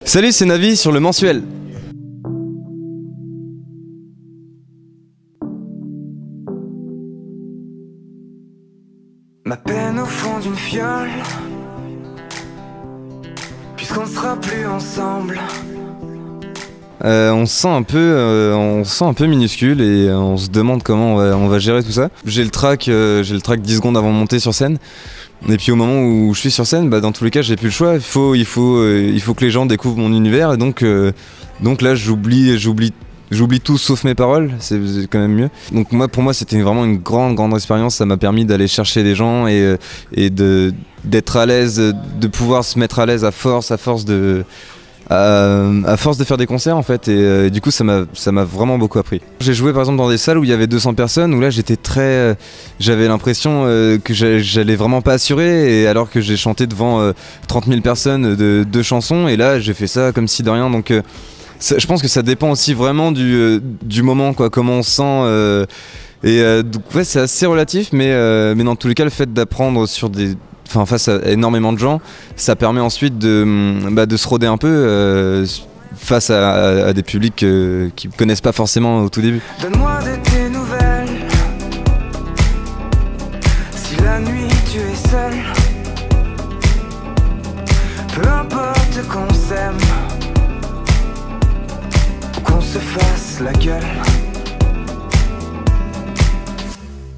Salut, c'est Navi sur le mensuel. Ma peine au fond d'une fiole, puisqu'on sera plus ensemble. On se sent un peu minuscule et on se demande comment on va gérer tout ça. J'ai le track 10 secondes avant de monter sur scène. Et puis au moment où je suis sur scène, dans tous les cas, j'ai plus le choix. Il faut que les gens découvrent mon univers. Et donc là, j'oublie tout sauf mes paroles. C'est quand même mieux. Donc pour moi, c'était vraiment une grande expérience. Ça m'a permis d'aller chercher des gens et d'être à l'aise, de pouvoir se mettre à l'aise à force de faire des concerts en fait, et du coup ça m'a vraiment beaucoup appris. J'ai joué par exemple dans des salles où il y avait 200 personnes, où là j'avais l'impression que j'allais vraiment pas assurer, et alors que j'ai chanté devant 30 000 personnes de 2 chansons, et là j'ai fait ça comme si de rien. Donc je pense que ça dépend aussi vraiment du moment, quoi, comment on se sent, donc ouais, c'est assez relatif, mais dans tous les cas, le fait d'apprendre face à énormément de gens, ça permet ensuite de se roder un peu face à des publics qui ne connaissent pas forcément au tout début. Donne-moi de tes nouvelles, si la nuit tu es seul, peu importe qu'on s'aime, qu'on se fasse la gueule.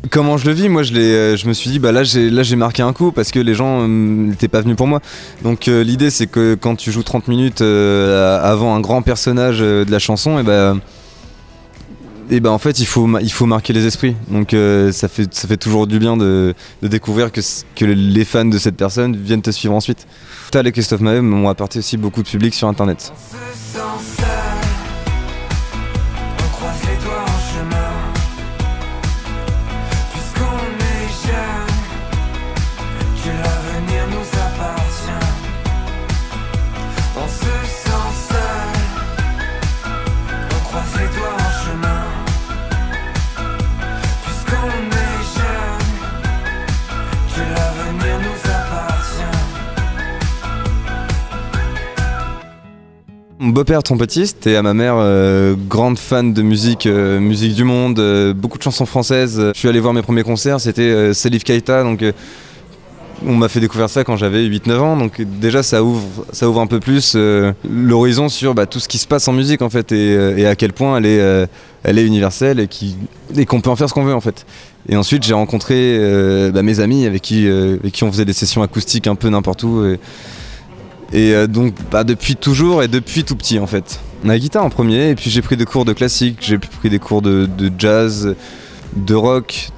Comment je le vis, moi je me suis dit là j'ai marqué un coup parce que les gens n'étaient pas venus pour moi. Donc l'idée c'est que quand tu joues 30 minutes avant un grand personnage de la chanson, et en fait il faut marquer les esprits. Donc ça fait toujours du bien de découvrir que les fans de cette personne viennent te suivre ensuite. Tal et Christophe Maé m'ont apporté aussi beaucoup de public sur internet. Mon beau-père trompettiste et à ma mère grande fan de musique du monde, beaucoup de chansons françaises. Je suis allé voir mes premiers concerts, c'était Salif Keita, donc on m'a fait découvrir ça quand j'avais 8-9 ans, donc déjà ça ouvre un peu plus l'horizon sur tout ce qui se passe en musique en fait, et à quel point elle est universelle et qu'on peut en faire ce qu'on veut en fait. Et ensuite j'ai rencontré mes amis avec qui on faisait des sessions acoustiques un peu n'importe où. Et donc depuis toujours et depuis tout petit en fait. La guitare en premier, et puis j'ai pris des cours de classique, j'ai pris des cours de jazz, de rock,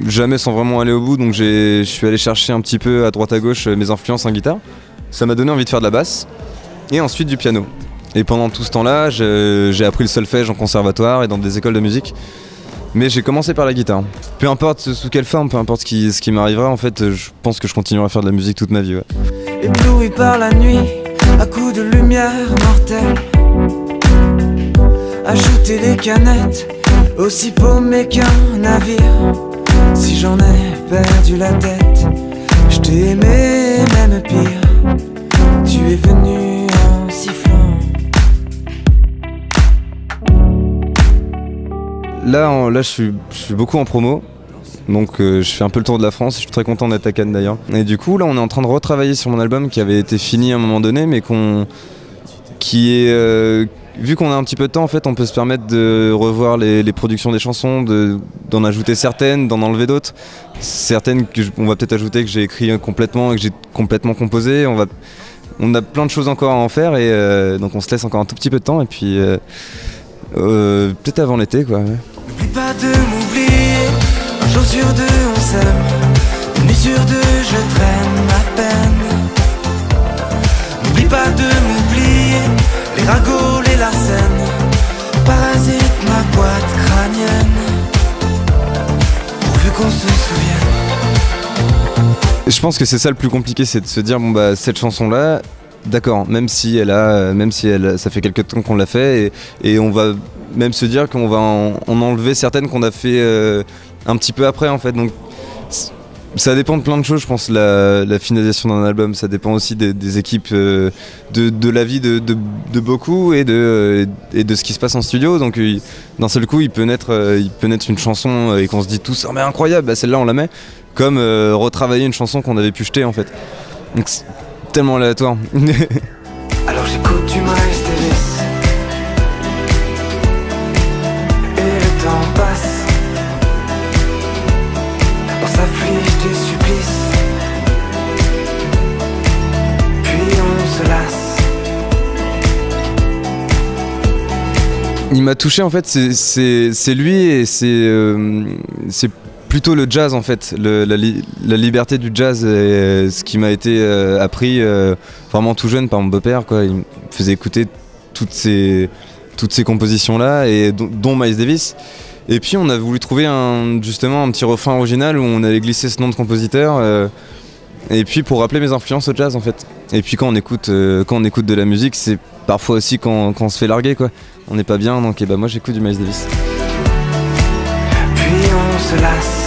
jamais sans vraiment aller au bout, donc je suis allé chercher un petit peu à droite à gauche mes influences en guitare. Ça m'a donné envie de faire de la basse, et ensuite du piano. Et pendant tout ce temps-là, j'ai appris le solfège en conservatoire et dans des écoles de musique. Mais j'ai commencé par la guitare. Peu importe sous quelle forme, peu importe ce qui m'arrivera, en fait, je pense que je continuerai à faire de la musique toute ma vie. Ouais. Ébloui par la nuit, à coups de lumière mortelle, ajouter des canettes, aussi paumé qu'un navire. Si j'en ai perdu la tête, je t'ai aimé même pire. Tu es venu en sifflant. Là, je suis beaucoup en promo. Donc je fais un peu le tour de la France, je suis très content d'être à Cannes d'ailleurs. Et du coup là on est en train de retravailler sur mon album qui avait été fini à un moment donné, mais vu qu'on a un petit peu de temps en fait, on peut se permettre de revoir les productions des chansons, d'en ajouter certaines, d'en enlever d'autres. Certaines on va peut-être ajouter que j'ai écrit complètement et que j'ai complètement composé. On a plein de choses encore à en faire, et donc on se laisse encore un tout petit peu de temps, et puis peut-être avant l'été quoi. Ouais. N'oublie pas de m'oublier. Un jour sur deux on s'aime, une nuit sur deux je traîne ma peine. N'oublie pas de m'oublier, les ragots, les larcènes, parasite ma boîte crânienne, pourvu qu'on se souvienne. Je pense que c'est ça le plus compliqué, c'est de se dire cette chanson là, d'accord, même si ça fait quelques temps qu'on l'a fait, et on va même se dire qu'on va en enlever certaines qu'on a fait un petit peu après en fait. Donc Ça dépend de plein de choses, je pense, la finalisation d'un album. Ça dépend aussi des équipes, de la vie de beaucoup et de ce qui se passe en studio. Donc d'un seul coup, il peut naître une chanson et qu'on se dit tous « Oh mais incroyable, bah, celle-là on la met !» Comme retravailler une chanson qu'on avait pu jeter en fait. Donc c'est tellement aléatoire. Alors j'écoute du Miles Davis et le temps passe. On s'afflige des supplices, puis on se lasse. Il m'a touché en fait, c'est lui et c'est plutôt le jazz en fait, la liberté du jazz et ce qui m'a été appris vraiment tout jeune par mon beau-père quoi. Il me faisait écouter toutes ces compositions là et dont Miles Davis. Et puis on a voulu trouver justement un petit refrain original où on allait glisser ce nom de compositeur et puis pour rappeler mes influences au jazz en fait. Et puis quand on écoute de la musique, c'est parfois aussi quand on se fait larguer quoi. On n'est pas bien donc moi j'écoute du Miles Davis. Puis on se lasse.